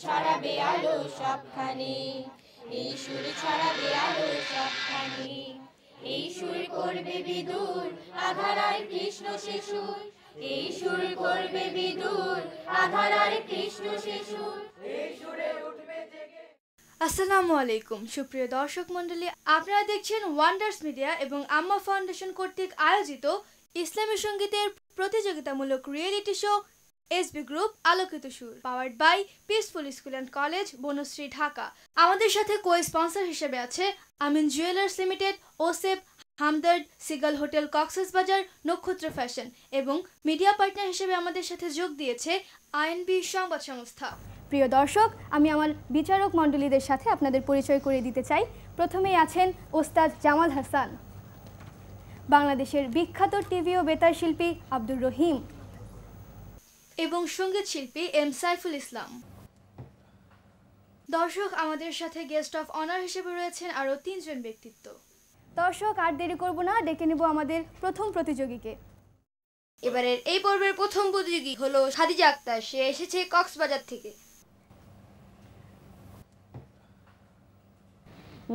ছড়াবে আলো সবখানে, এই সুর ছড়াবে আলো সবখানে, এই সুর করবে বিদুর আধারায় কৃষ্ণ শিশুর, এই সুর করবে বিদুর আধারায় কৃষ্ণ শিশুর, এই সুরে উঠবে জেগে। আসসালামু আলাইকুম সুপ্রিয় দর্শক মণ্ডলী, আপনারা দেখছেন ওয়ান্ডার্স মিডিয়া এবং আম্মা ফাউন্ডেশন কর্তৃক আয়োজিত ইসলামী সঙ্গীতের প্রতিযোগিতামূলক রিয়েলিটি শো এসবি গ্রুপ আলোকিত সুর, powered by peaceful school and college, Banasree, Dhaka. আমাদের সাথে কো স্পন্সর হিসেবে আছে আমিন jewellers limited, ওসেব, Hamdard, seagull hotel, Cox's Bazar, নক্ষত্র ফ্যাশন এবং মিডিয়া পার্টনার হিসেবে আমাদের সাথে যোগ দিয়েছে আইএনবি সংবাদ সংস্থা। প্রিয় দর্শক, আমি আমার বিচারক মণ্ডলীদের সাথে আপনাদের পরিচয় করে দিতে চাই। প্রথমেই আছেন ওস্তাদ জামাল হাসান, বাংলাদেশের বিখ্যাত টিভি ও বেতার শিল্পী আব্দুর রহিম এবং সঙ্গীত শিল্পী এম সাইফুল ইসলাম। দর্শক, আমাদের সাথে গেস্ট অফ অনার হিসেবে রয়েছেন আরও 3 জন ব্যক্তিত্ব। দর্শক, আর দেরি করব না, ডেকে নেব আমাদের প্রথম প্রতিযোগীকে। এবারের এই পর্বের প্রথম প্রতিযোগী হলো খাদিজা আক্তার। সে এসেছে কক্সবাজার থেকে।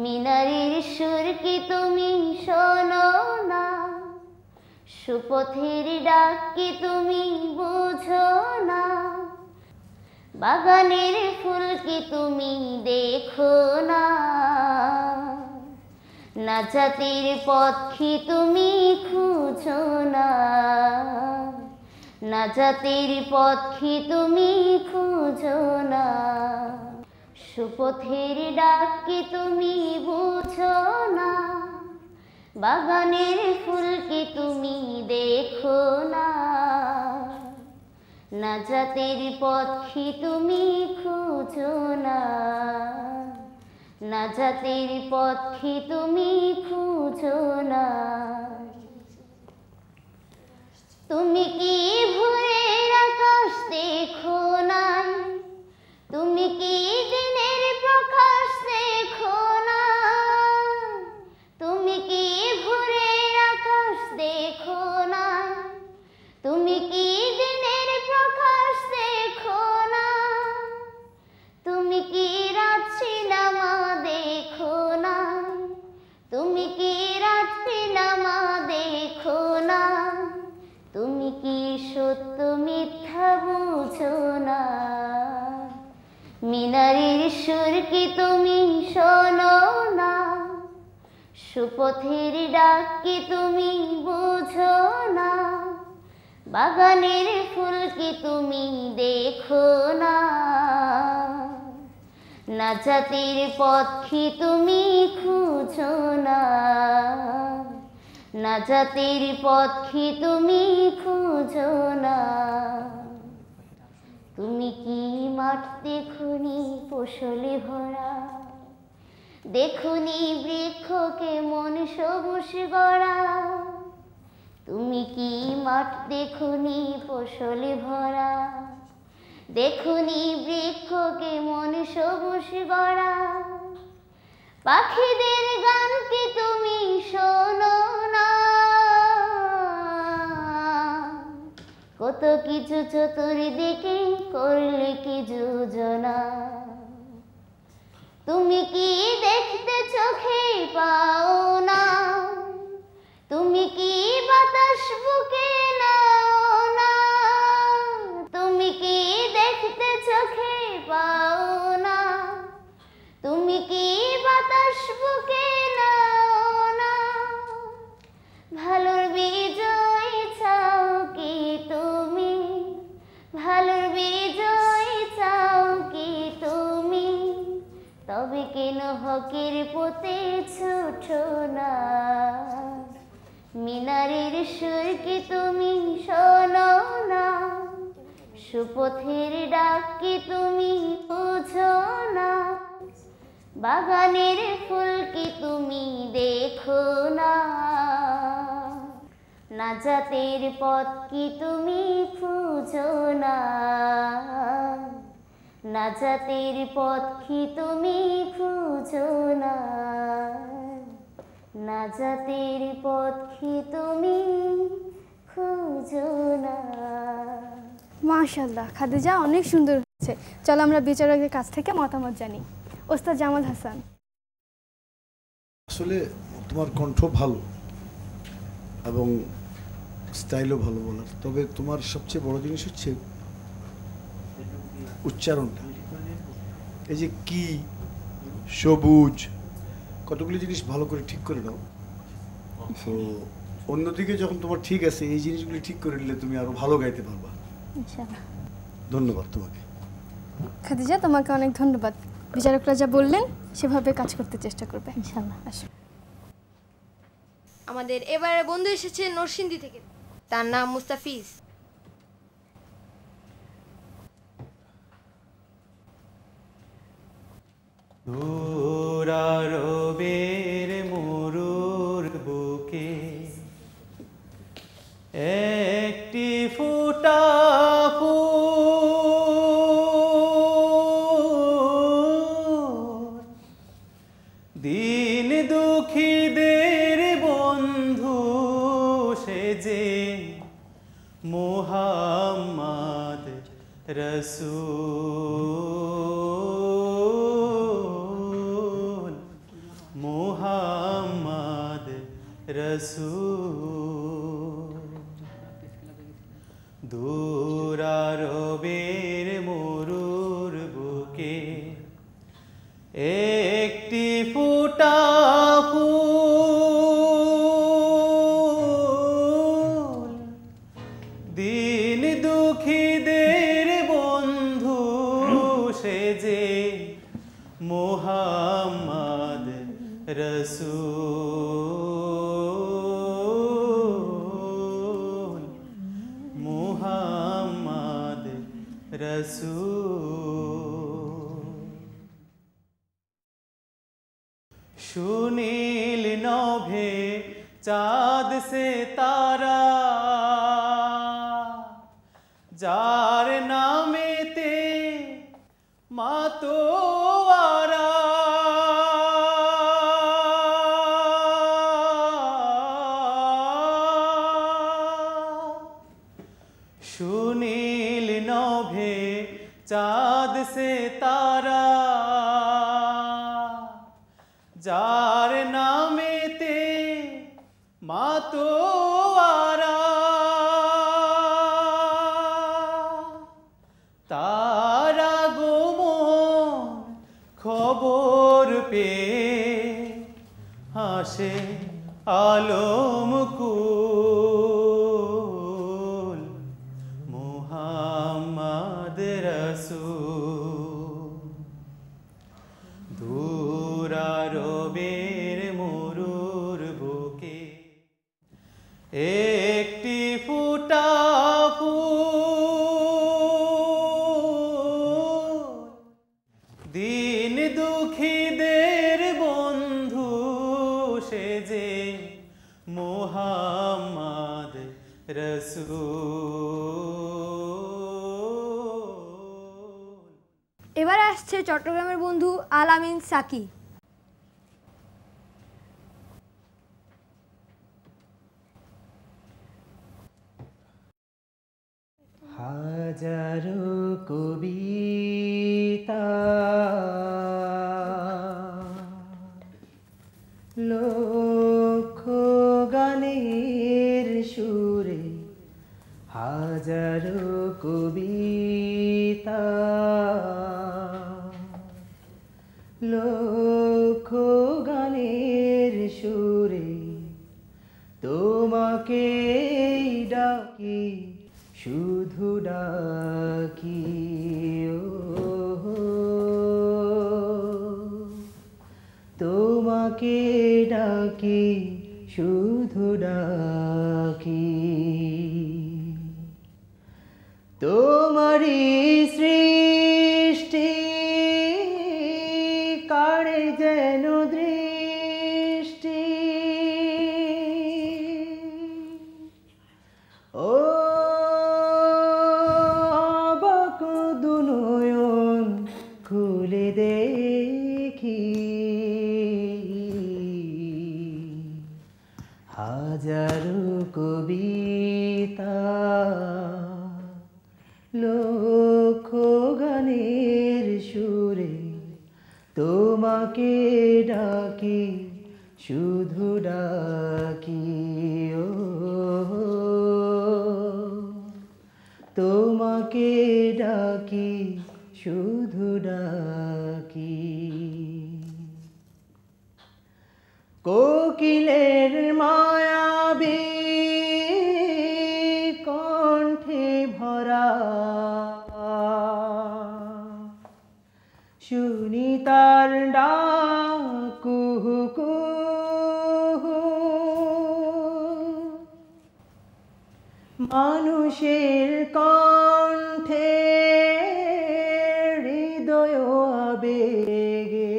মিনারের সুর কি তুমি শোনো না, সুপথের ডাক কি তুমি বুঝো না, বাগানের ফুল কি তুমি দেখো না, নাজাতের পথ কি তুমি খুঁজো না, নাজাতের পথ কি তুমি খুঁজো না, সুপথের ডাক কি তুমি বুঝো না, বাগানের ফুল কি তুমি দেখো না, নাজাতের পথ কি তুমি খুঁজো না, নাজাতের পথ কি তুমি খুঁজো না। তুমি কি ভোরের আকাশ দেখো নাই, তুমি কি দিনের প্রকাশ দেখো না, তুমি কি ভোরের আকাশ দেখো না, তুমি কি দিনের প্রকাশ দেখো না, তুমি কি রাত সিনেমা দেখো না, তুমি কি রাত সিনেমা দেখো না, তুমি কি সত্য মিথ্যা বুঝো না, মিনারের সুর কি তুমি শোনো না, সুপথের ডাক কি তুমি বুঝো না, বাগানের ফুল কি তুমি দেখো না, নাজাতের পথ কি তুমি খুঁজো না, নাজাতের পথ কি তুমি খুঁজো না। তুমি কি মাঠ দেখুনি ফসলে ভরা, দেখুনি বৃক্ষকে মন সবুজ গড়া, তুমি কি মাঠ দেখুনি ফসলে ভরা, দেখুনি বৃক্ষকে মন সবুজ গড়া, পাখিদের গান কি তুমি শোনো না, কত কিছু চতুর্দিকে করলে কি যোজনা, তুমি কি দেখতে চোখে পাও না, তুমি কি বাতাস বুকে নাও না, তুমি কি দেখতে চোখে পাও না, তুমি কি বাতাস বুকে নাও না, ভালোর বিজয় চাও কি তুমি, ভালোর বিজয় চাও কি তুমি, তবে কেন হকের পথে ছোটো না, মিনারের সুর কি তুমি শোনো না, সুপথের ডাক কি তুমি বুঝো না, বাগানের ফুল কি তুমি দেখো না, নাজাতের পথ কি তুমি খুঁজো না, নাজাতের পথ কি তুমি খুঁজো না, নাজাতের পথ কি তুমি খুঁজো না। মাশাআল্লাহ, খাদিজা অনেক সুন্দর চলো আমরা বিচারকের কাছ থেকে মতামত জানি। ওস্তাদ জামাল হাসান। আসলে তোমার কণ্ঠ ভালো এবং স্টাইলও ভালো বলার, তবে তোমার সবচেয়ে বড় জিনিস হচ্ছে উচ্চারণটা। এই যে কি, সবুজ, কতগুলি জিনিস ভালো করে ঠিক করে দাও। তো অন্যদিকে যখন তোমার ঠিক আছে, এই জিনিসগুলি ঠিক করে নিলে তুমি আরো ভালো গাইতে পারবা। ধন্যবাদ তোমাকে। খাদিজা, তোমাকে অনেক ধন্যবাদ। বিচারকরা যা বললেন সেভাবে কাজ করতে চেষ্টা করবে ইনশাআল্লাহ। আমাদের এবারে বন্ধু এসেছে নরসিংদী থেকে, তার নাম মুস্তাফিজ। রবের মরুর বুকে একটি ফুটা ফুল, দিন দুঃখীদের বন্ধু সেজে মুহাম্মদ রসূল, মুহাম্মদ রসূল। দূরারবের মরুর বুকে একটি ফুটা ফুল, দিন দুঃখীদের বন্ধু সেজে মুহাম্মদ রসূল, মুহাম্মদ রসূল। সুনীল নভে চাঁদ সে তারা, যার নামেতে মাতোয়ারা, সুনীল নভে চাঁদ সে তারা, যার নামেতে মাতোয়ারা, তারা গোমন খবর পেয়ে হাসে আলম কুল, মুহাম্মদ রসূল। দূরারবের মরুর বুকে একটি ফুটা ফুল, দিন দুঃখীদের বন্ধু সেজে মুহাম্মদ রসূল। এবার আসছে চট্টগ্রামের বন্ধু আল আমিন সাকি। হাজারো কবিতা লক্ষ গানের সুরে, হাজারো কবিতা লক্ষ গানের সুরে, তোমাকে ডাকি শুধু ডাকি, তোমাকে ডাকি শুধু ডাকি। তোমারি সৃষ্টি কাড়ে যেন দৃষ্টি, ও অবাক দুনয়ন খুলে দেখি, হাজারো কবিতা লক্ষ গানে তোমাকে ডাকি শুধু ডাকি ও তোমাকে ডাকি শুধু ডাকি কোকিলের মায়াবী কণ্ঠে ভরা শুনি তার ডাক কুহু কুহু মানুষের কণ্ঠে হৃদয় আবেগে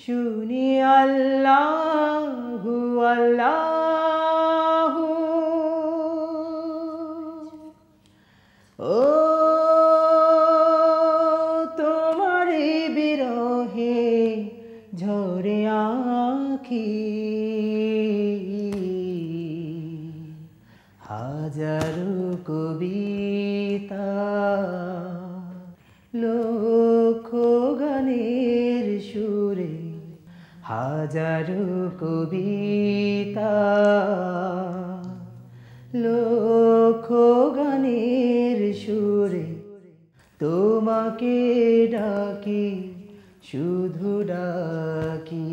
শুনি আল্লাহু আল্লাহু ও তোমারি বিরহে ঝরে আঁখি হাজারো কবিতা লক্ষ গানের সুরে হাজারো কবিতা লক্ষ গানের সুরে তোমাকে ডাকি শুধু ডাকি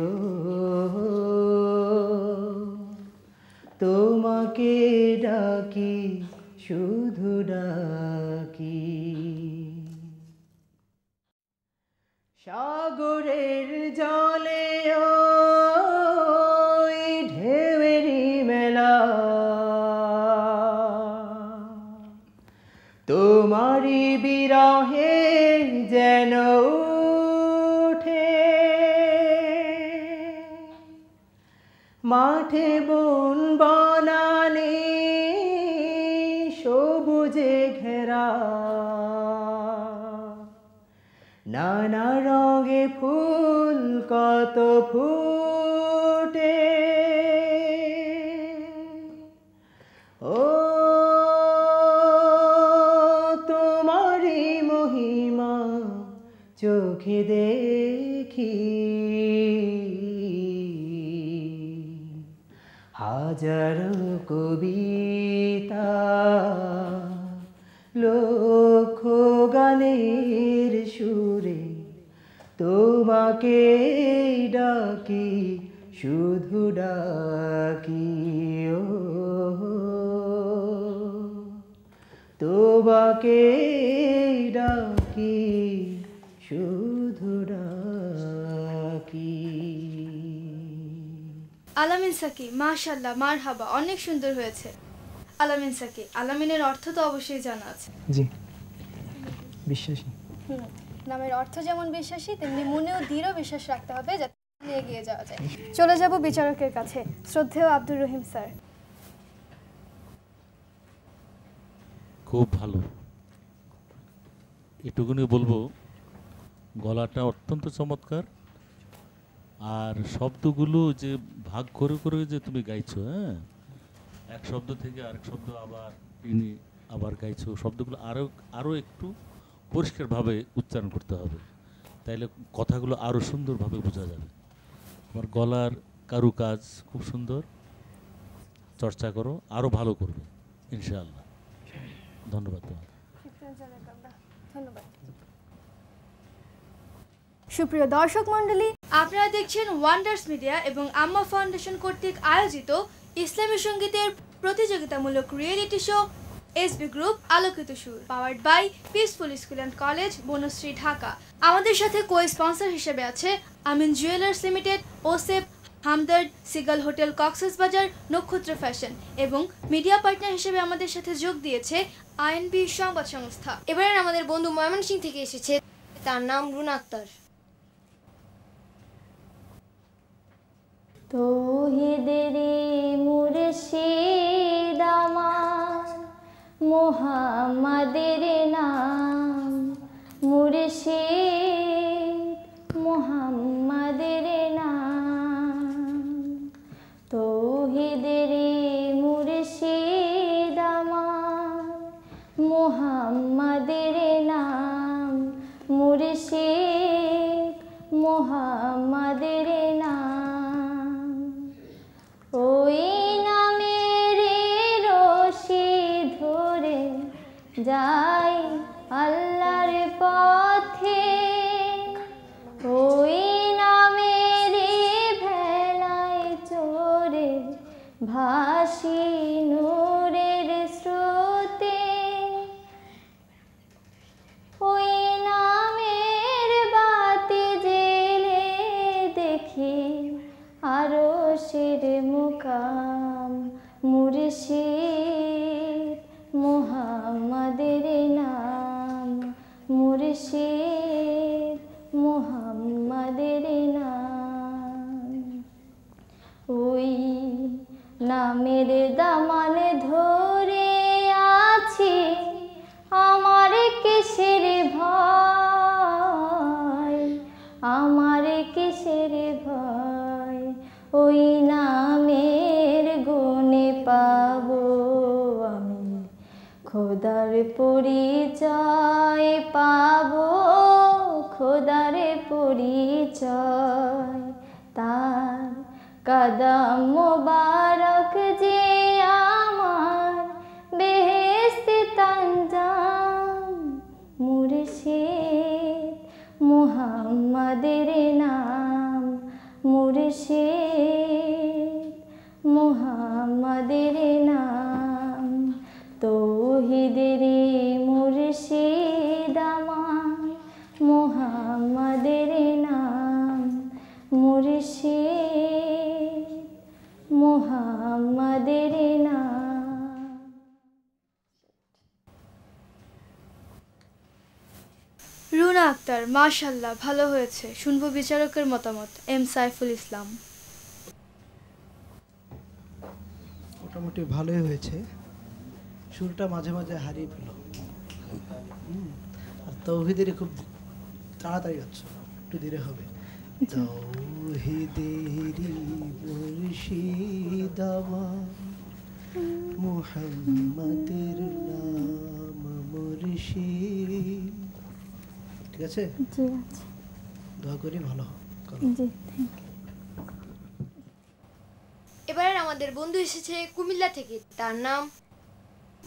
ও তোমাকে ডাকি শুধু ডাকি সাগরের জলে ওই ঢেউয়েরই মেলা তোমারি বিরহে যেন উঠে মাঠে বন বনানি সবুজে ঘেরা নানা রঙে ফুল কত ফুটে ও তোমারি মহিমা চোখে দেখি হাজারো কবিতা লক্ষ গানের সুরে তোমাকে ডাকি শুধু ডাকি ও তোমাকে ডাকি শুধু ডাকি আলামিন সাকি, মাশাআল্লাহ, মারহাবা, অনেক সুন্দর হয়েছে। আলামিন সাকি, আলামিনের অর্থ তো অবশ্যই জানা আছে। জি, বিশ্বাসী। নামের অর্থ যেমন বিশ্বাসী, তেমনি মনেও দৃঢ় বিশ্বাস রাখতে হবে যাতে এগিয়ে যাওয়া যায়। চলে যাব বিচারকের কাছে, শ্রদ্ধেয় আব্দুর রহিম স্যার। খুব ভালো, এটুকুনি বলবো, গলাটা অত্যন্ত চমৎকার, আর শব্দগুলো যে ভাগ করে করে যে তুমি গাইছো, হ্যাঁ, এক শব্দ থেকে আরেক শব্দ আবার টেনে আবার গাইছো, শব্দগুলো আরও একটু পরিষ্কারভাবে উচ্চারণ করতে হবে, তাইলে কথাগুলো আরও সুন্দরভাবে বোঝা যাবে। তোমার গলার কারুকাজ খুব সুন্দর, চর্চা করো, আরও ভালো করবে ইনশাআল্লাহ। ধন্যবাদ তোমাকে। ধন্যবাদ। সুপ্রিয় দর্শক মণ্ডলী, আপনারা দেখছেন ওয়ান্ডার্স মিডিয়া এবং আম্মা ফাউন্ডেশন কর্তৃক আয়োজিত ইসলামী সঙ্গীতের প্রতিযোগিতামূলক রিয়েলিটি শো এসবি গ্রুপ আলোকিত সুর, powered by peaceful school and college, Banasree, Dhaka. আমাদের সাথে কো স্পন্সর হিসেবে আছে আমিন jewellers limited, ওসেফ, Hamdard, seagull hotel, Cox's Bazar, নক্ষত্র ফ্যাশন, এবং মিডিয়া পার্টনার হিসেবে আমাদের সাথে যোগ দিয়েছে আইএনবি সংবাদ সংস্থা। এবারে আমাদের বন্ধু ময়মনসিং থেকে এসেছে, তার নাম রুনা আক্তার। তৌহিদেরি মুর্শিদ আমার মুহাম্মাদের নাম, মুর্শিদ মুহাম্মাদের নাম। তৌহিদেরি মুর্শিদ আমার মুহাম্মাদের নাম, মুর্শিদ ভাসি নূরের স্রোতে, ওই নামের বাতি জেলে দেখি আরশের মুকাম, মুর্শিদ মুহাম্মাদের নাম, মুর্শিদ মুহাম্মাদের নাম। ওই নামের দামানে ধরে আছি, আমার কিসের ভয়, আমার কিসের ভয়। ওই নামের গুণে পাবো আমি খোদার পরিচয়, পাবো খোদার পরিচয়। তার কদম মোবারক যে আমার বেহেশতে তাঞ্জাম, মুর্শিদ মুহাম্মাদের নাম, মুর্শিদ মুহাম্মাদের নাম। তৌহিদের মুর্শিদ আমার মুহাম্মাদের নাম, মুর্শিদ মুহাম্মাদের নাম। রুনা আক্তার, মাশাআল্লাহ, ভালো হয়েছে। শুনবো বিচারকের মতামত। এম সাইফুল ইসলাম। মোটামুটি ভালোই হয়েছে, সুরটা মাঝে মাঝে হারিয়ে পেল। আর তৌহিদেরই খুব তাড়াতাড়ি হচ্ছে, একটু ধীরে হবে। তৌহিদেরই মুর্শিদ আমার মুহাম্মাদের নাম, মুর্শিদ। ঠিক আছে, জি আছে, দোয়া করি ভালো করো। জি থ্যাংক ইউ। এবারে আমাদের বন্ধু এসেছে কুমিল্লা থেকে, তার নাম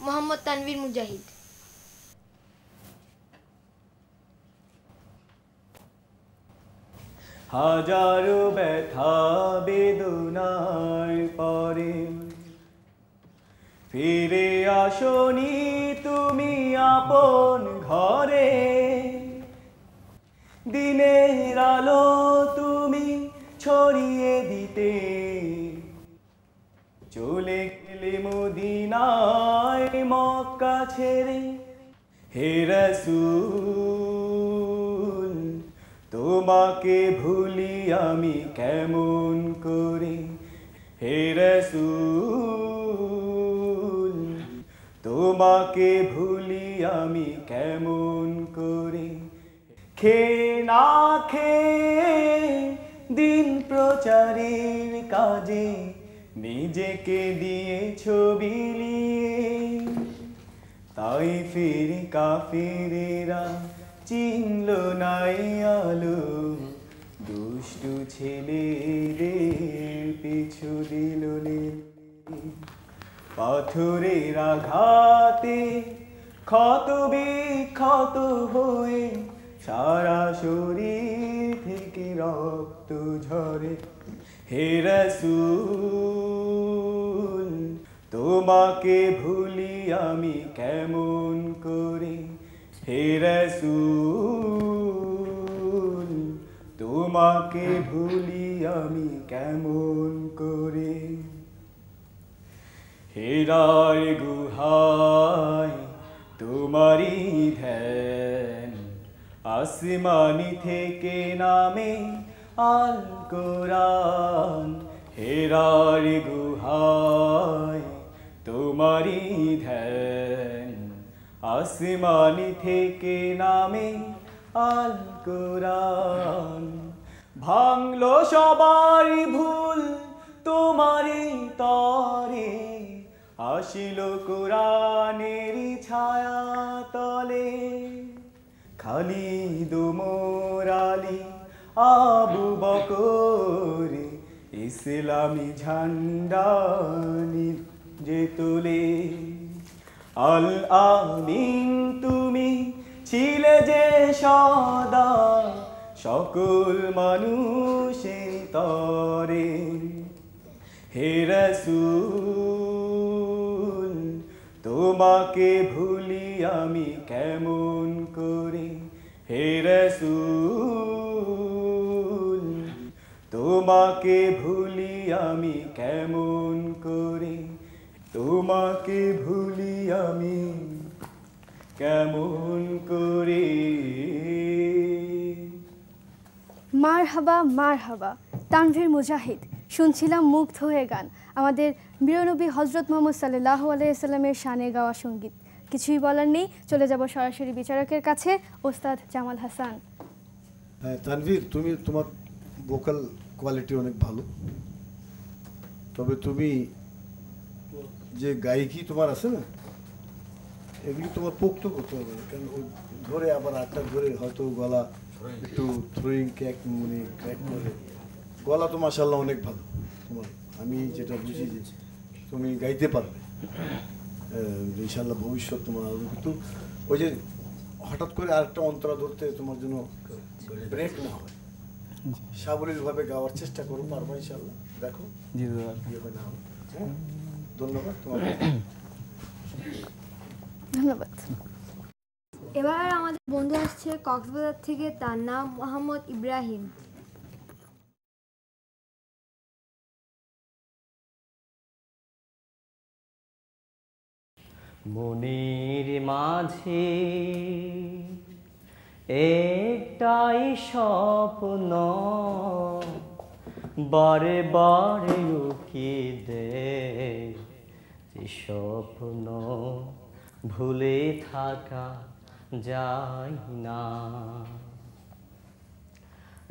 মোহাম্মদ তানভীর মুজাহিদ। হাজারো ব্যথা বেদনার পরে ফিরে আসনি তুমি আপন ঘরে, দিনের আলো তুমি ছড়িয়ে দিতে চলে গেলে মদিনায় মক্কা ছেড়ে। হে রাসূল তোমাকে ভুলি আমি কেমন করে, হে রাসূল তোমাকে ভুলি আমি কেমন করে। খেয়ে না খেয়ে দিন প্রচারের কাজে নিজেকে দিয়েছ বিলিয়ে, তাই ফিরে কাফিরেরা চিনল নাই আলো, দুষ্টু ছেলেদের পিছু দিল নীল। পাথরের আঘাতে ক্ষত বিক্ষত হয়ে সারা শরীর থেকে রক্ত ঝরে। হে রাসূল তোমাকে ভুলি আমি কেমন করে, হে রাসূল তোমাকে ভুলি আমি কেমন করে। হেরার গুহায় তোমারি ধ্যান, আসমানি থেকে নামে আল কোরআন। হেরার গুহায় তোমারি ধ্যান, আসমানি থেকে নামে আল কোরআন। ভাঙলো সবার ভুল তোমারি তরে, আসিল কোরআনেরই ছায়া তলে। খালিদ ওমর আলী আবু বকর ইসলামী ঝান্ডা যে তোলে। আল আমিন তুমি ছিলে যে সদা সকল মানুষের তরে। হে রাসূল তোমাকে ভুলি আমি কেমন করে, হে রাসূল তোমাকে ভুলি আমি কেমন করে, তোমাকে ভুলি আমি কেমন করে। মারহাবা তানভীর মুজাহিদ শুনছিলাম মুগ্ধ হয়ে গান, আমাদের প্রিয়নবী হযরত মুহাম্মদ সাল্লাল্লাহু আলাইহি সাল্লামের শানে গাওয়া সঙ্গীত। কিছুই বলার নেই, চলে যাব সরাসরি বিচারকের কাছে, ওস্তাদ জামাল হাসান। হ্যাঁ তানভীর, তোমার ভোকাল কোয়ালিটি অনেক ভালো, তবে তুমি যে গায়িকি তোমার আছে না, এগুলি তোমার পোক্ত করতে হবে, কারণ ধরে আবার আটটা ধরে হয়তো গলা একটু থ্রোয়িং ক্র্যাক মানে ক্র্যাক করে। গলা তো মাশাআল্লাহ অনেক ভালো তোমার, আমি যেটা বুঝি যে তুমি গাইতে পারবে ইনশাআল্লাহ, ভবিষ্যৎ তোমার। কিন্তু ওই যে হঠাৎ করে আরেকটা অন্তরা ধরতে তোমার জন্য ব্রেক না হয়, সাবলীলভাবে গাওয়ার চেষ্টা করো, পারবা ইনশাআল্লাহ। দেখো জি না হয়। হ্যাঁ, ধন্যবাদ তোমাকে। ধন্যবাদ। এবার আমাদের বন্ধু আসছে কক্সবাজার থেকে, তার নাম মোহাম্মদ ইব্রাহিম। মনের মাঝে একটাই স্বপ্ন, বারে বারে উকি দেয়, যে স্বপ্ন ভুলে থাকা যায় না।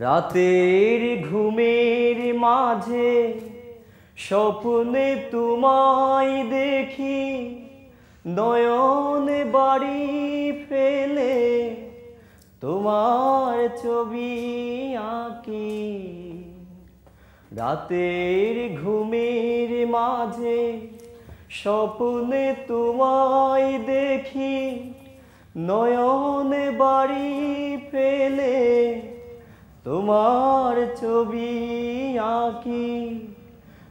রাতের ঘুমের মাঝে স্বপ্নে তোমায় দেখি, নয়নে বাড়ি ফেলে তোমার ছবি আঁকি। রাতের ঘুমের মাঝে স্বপ্নে তোমায় দেখি, নয়নে বাড়ি ফেলে তোমার ছবি আঁকি।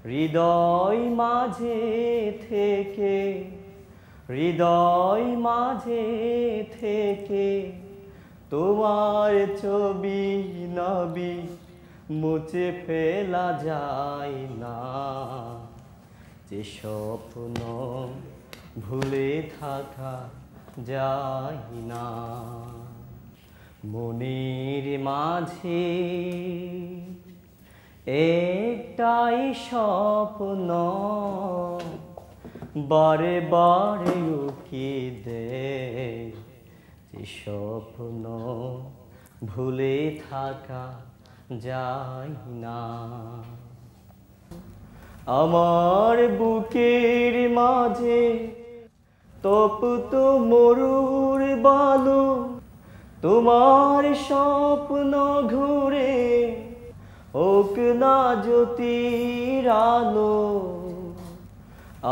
হৃদয় মাঝে থেকে, হৃদয় মাঝে থেকে তোমার ছবি নবী মুছে ফেলা যায় না। যে স্বপ্ন ভুলে থাকা যায় না। মনের মাঝে একটাই স্বপ্ন, বারে বারে উকি দেয়, যে স্বপ্ন ভুলে থাকা যায় না। আমার বুকের মাঝে তপ্ত মরুর বালু, তোমার স্বপ্ন ঘুরে হোক না জ্যোতির আলো।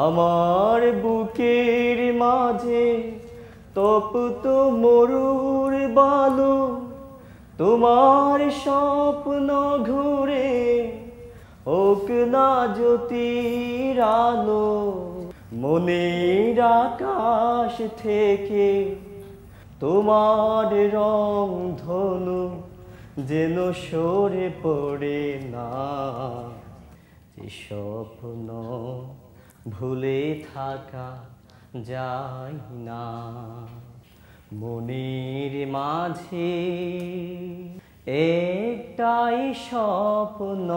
আমার বুকের মাঝে তপ্ত মরুর বালু, তোমার স্বপ্ন ঘুরে হোক না জ্যোতির আলো। মনের আকাশ থেকে তোমার রং ধনু যেন সরে পড়ে না। যে স্বপ্ন ভুলে থাকা যায় না। মনের মাঝে একটাই স্বপ্ন,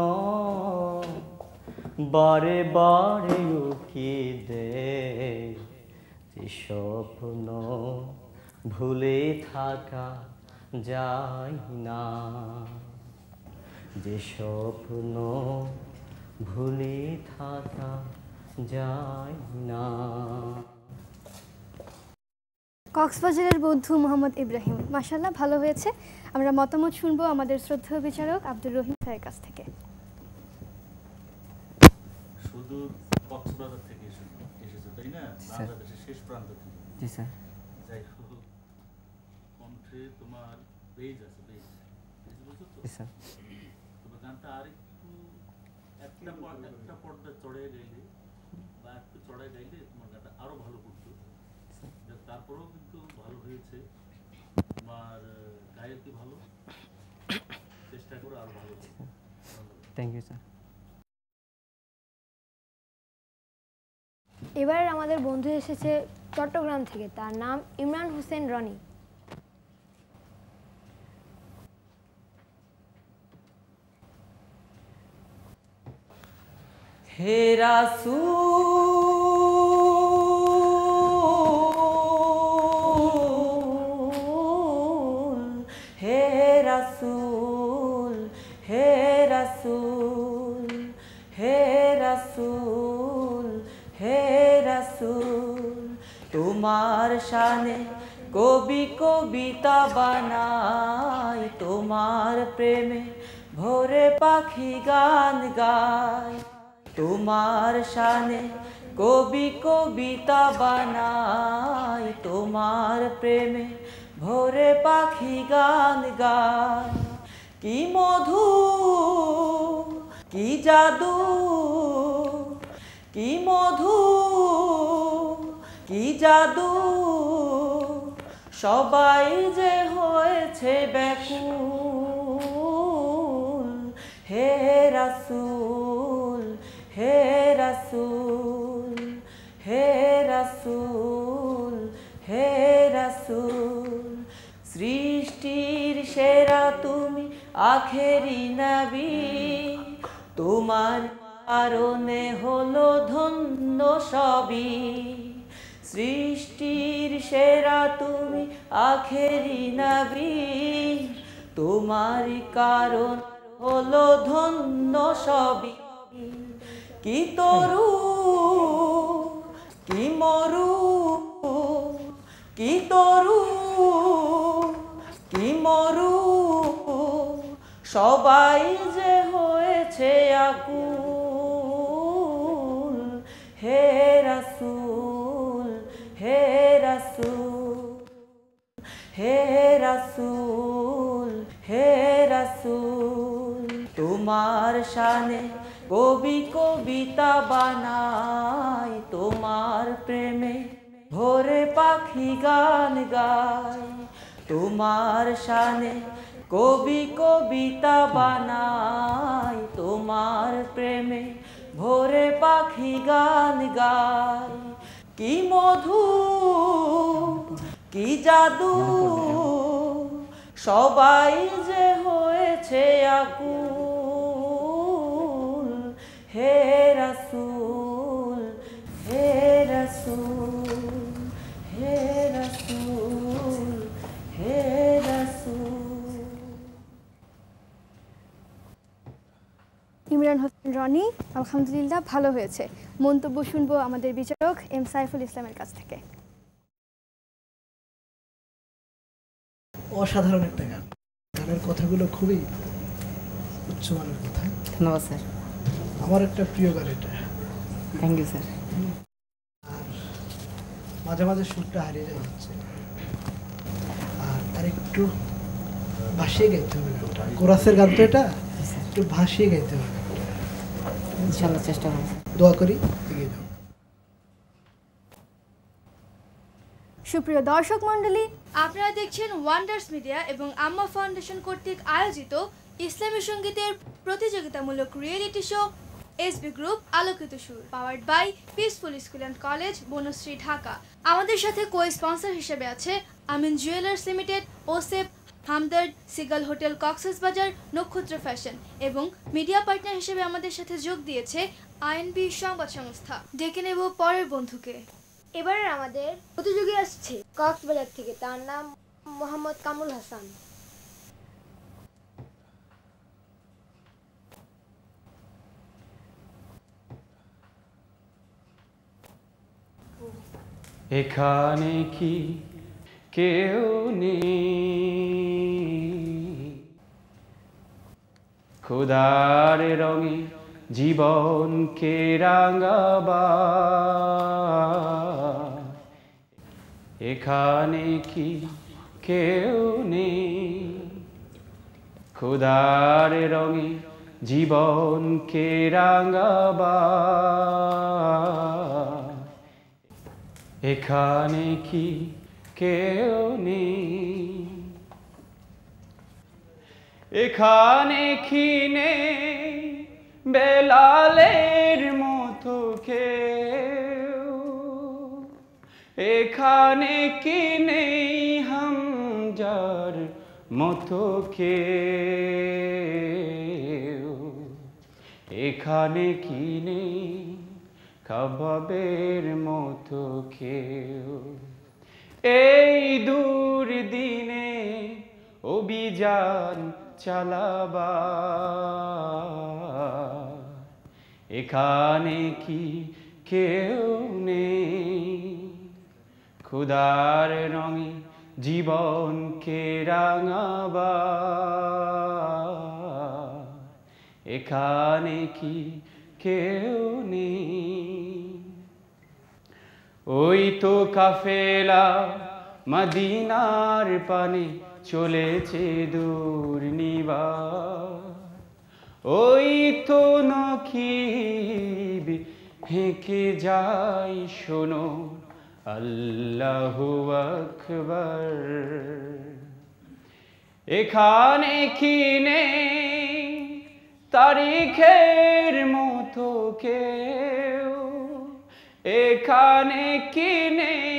বারে বারে উকি দেয়, যে স্বপ্ন ভুলে থাকা যায় না। যে স্বপ্ন ভুলে থাকা যায় না। কক্সবাজারের বন্ধু মোহাম্মদ ইব্রাহিম, মাশাআল্লাহ ভালো হয়েছে। আমরা মতামত শুনবো আমাদের শ্রদ্ধেয় বিচারক আব্দুর রহিম স্যারের কাছ থেকে। শুধু কক্সবাজার থেকে এসেছে তাই না, বাংলাদেশের শেষ প্রান্ত থেকে। জি স্যার। যাই হোক, কণ্ঠে তোমার বেজ আছে, বেজ বুঝছো তো? জি স্যার। তবে গানটা আরেকটু একটা পর্দা চড়াই গাইলে বা একটু চড়াই গাইলে তোমার গানটা আরো ভালো করতো। তারপরেও কিন্তু ভালো হয়েছে, তোমার গায়কি ভালো, চেষ্টা করো আরো ভালো করতে। Thank you sir. এবার আমাদের বন্ধু এসেছে চট্টগ্রাম থেকে, তার নাম ইমরান হোসেন রনি। হে রাসূল, হে রাসূল, হে রাসূল, হে রাসূল, হে রাসূল, তোমার শানে কবি কবিতা বানাই, তোমার প্রেমে ভোরে পাখি গান গায়। তোমার শানে কবি কবিতা বানাই, তোমার প্রেমে ভোরে পাখি গান গায়। কি মধু, কি জাদু, কি মধু, কি জাদু, সবাই যে হয়েছে ব্যাকুল। হে রাসূল, হে রাসূল, হে রাসূল, হে রাসূল, সৃষ্টির সেরা তুমি আখেরি নবী, তোমার কারণে হলো ধন্য সবই। সৃষ্টির সেরা তুমি আখেরি নবী, তোমার কারণ হলো ধন্য সবই। কি তরু, কি মরু, কি তরু, কি মরু, সবাই যে হয়েছে আকুল। হে রাসূল, হে রাসূল, হে রাসূল, হে রাসূল, তোমার শানে কবি কবিতা বানাই, তোমার প্রেমে ভোরে পাখি গান গায়। তোমার শানে কবি কবিতা বানাই, তোমার প্রেমে ভোরে পাখি গান গায়। কি মধু, কি জাদু, সবাই যে হয়েছে আকুল। হে রাসূল, হে রাসূল, হে রাসূল, হে রাসূল। ইমরান হোসেন রনি আলহামদুলিল্লাহ ভালো হয়েছে। মন্তব্য শুনবো আমাদের বিচারক এম সাইফুল ইসলামের কাছ থেকে। অসাধারণ একটা গান, গানের কথাগুলো খুবই উচ্চমানের কথা। ধন্যবাদ স্যার। আমার একটা প্রিয় গান এটা। Thank you sir. আর মাঝে মাঝে সুরটা হারিয়ে যাওয়া হচ্ছে, আর একটু ভাসিয়ে গাইতে হবে গানটা। কোরাসের গান তো এটা, একটু ভাসিয়ে গাইতে হবে। ইনশাআল্লাহ চেষ্টা করব। দোয়া করি, এগিয়ে যাও। সুপ্রিয় দর্শক মণ্ডলী, আপনারা দেখছেন ওয়ান্ডার্স মিডিয়া এবং আম্মা ফাউন্ডেশন কর্তৃক আয়োজিত ইসলামী সঙ্গীতের প্রতিযোগিতামূলক রিয়েলিটি শো এসবি গ্রুপ আলোকিত সুর, powered by peaceful school and college, Banasree, Dhaka. আমাদের সাথে কো স্পন্সর হিসেবে আছে আমিন jewellers limited, ওসেফ, Hamdard, seagull hotel, Cox's Bazar, নক্ষত্র ফ্যাশন এবং মিডিয়া পার্টনার হিসেবে আমাদের সাথে যোগ দিয়েছে আইএনবি সংবাদ সংস্থা। ডেকে নেব পরের বন্ধুকে। এবারে আমাদের প্রতিযোগী আসছে কক্সবাজার থেকে, তার নাম মোহাম্মদ কামরুল হাসান। এখানে কি কেউ নেই, খোদার রঙে জীবনকে রাঙাবা, এখানে কি কেউ নেই, খোদার রঙে জীবনকে রাঙাবার। এখানে কি কেউ নেই, এখানে কি নেই বেলালের মতো কেউ, এখানে কি নেই হামজার মতো কেউ, এখানে কি নেই খাবাবের মতো কেউ। এই দূর দিনে অভিযান চালাবার, এখানে কি কেউ নেই ক্ষুধার রঙে জীবনকে রাঙাবার, এখানে কি কেউ নেই। ওই তো কাফেলা মদিনার পানে চলেছে দূর নিবার, ওই তো নকিব হেঁকে যাই শোনো আল্লাহু আকবার। এখানে কি নেই তারিখের মতো কেউ, এখানে কি নেই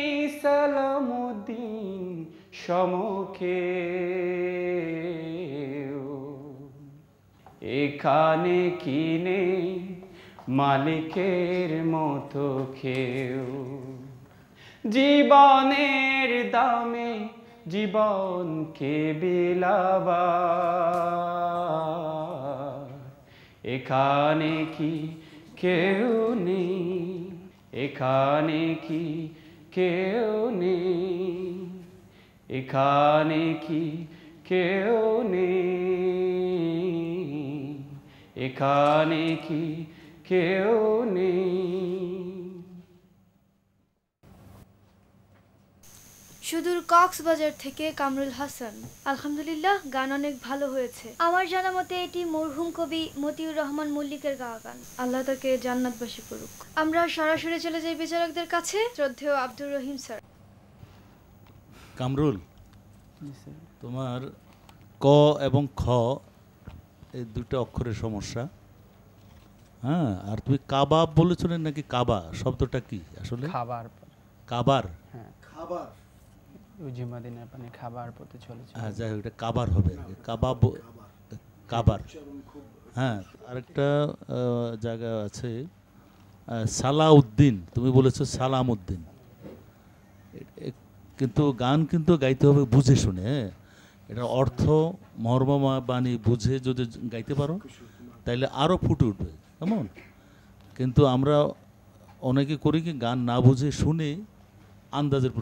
সালামুদ্দিন সমকে, এখানে কি নেই মালিকের মতো কেউ। জীবনের দামে জীবনকে বিলাবার, এখানে কি কেউ নেই, এখানে কি কেউ নেই, এখানে কি কেউ নেই, এখানে কি কেউ নেই। সুদূর কক্সবাজার থেকে কামরুল হাসান। আলহামদুলিল্লাহ, গান অনেক ভালো হয়েছে। আমার জানা মতে এটি মরহুম কবি মতিউর রহমান মল্লিকের গাওয়া গান। আল্লাহ তাকে জান্নাতবাসী করুক। আমরা সরাসরি চলে যাই বিচারকদের কাছে। শ্রদ্ধেয় আব্দুর রহিম স্যার। কামরুল, তোমার ক এবং খ এই দুটো অক্ষরের সমস্যা। হ্যাঁ, আর তুমি কাবাব বলেছো নাকি কাবা? শব্দটা কি আসলে? খাবার। কাবার? হ্যাঁ, খাবার। মদিনার পানে খাবার পথে চলেছে। হ্যাঁ, যাই হোক, এটা কাবার হবে। কাবাব, কাবার। হ্যাঁ, আরেকটা জায়গা আছে সালাউদ্দিন, তুমি বলেছো সালামউদ্দিন। কিন্তু গান কিন্তু গাইতে হবে বুঝে শুনে। এটা অর্থ মর্মময় বাণী বুঝে যদি গাইতে পারো তাইলে আরও ফুটে উঠবে, কেমন? কিন্তু আমরা অনেকে করি কি গান না বুঝে শুনে আন্দাজের